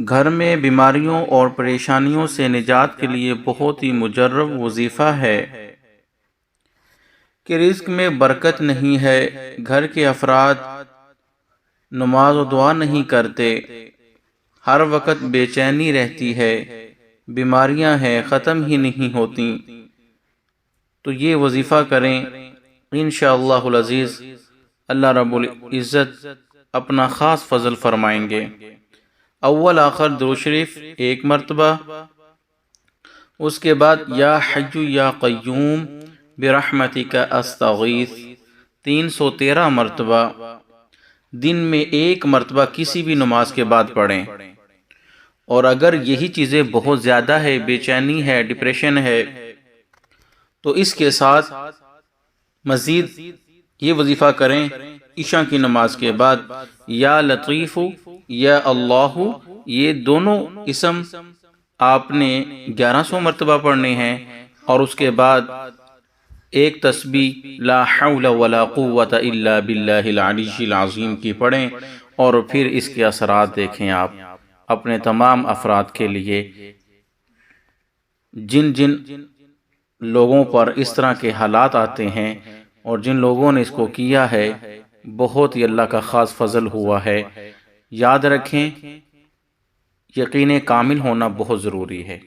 گھر میں بیماریوں اور پریشانیوں سے نجات کے لیے بہت ہی مجرب وظیفہ ہے کہ رزق میں برکت نہیں ہے، گھر کے افراد نماز و دعا نہیں کرتے، ہر وقت بے چینی رہتی ہے، بیماریاں ہیں ختم ہی نہیں ہوتی، تو یہ وظیفہ کریں، انشاءاللہ العزیز اللہ رب العزت اپنا خاص فضل فرمائیں گے۔ اول آخر درود شریف 1 مرتبہ، اس کے بعد یا حی یا قیوم برحمتک استغیث 313 مرتبہ، دن میں 1 مرتبہ کسی بھی نماز کے بعد پڑھیں۔ اور اگر یہی چیزیں بہت زیادہ ہے، بے چینی ہے، ڈپریشن ہے، تو اس کے ساتھ مزید یہ وظیفہ کریں عشاء کی نماز کے بعد، یا لطیف یا اللہ، یہ دونوں اسم آپ نے 1100 مرتبہ پڑھنے ہیں، اور اس کے بعد ایک تسبیح لا حول ولا قوت الا باللہ العلی العظیم کی پڑھیں، اور پھر اس کے اثرات دیکھیں آپ اپنے تمام افراد کے لیے۔ جن جن لوگوں پر اس طرح کے حالات آتے ہیں اور جن لوگوں نے اس کو کیا ہے، بہت ہی اللہ کا خاص فضل ہوا ہے۔ یاد رکھیں، یقین کامل ہونا بہت ضروری ہے۔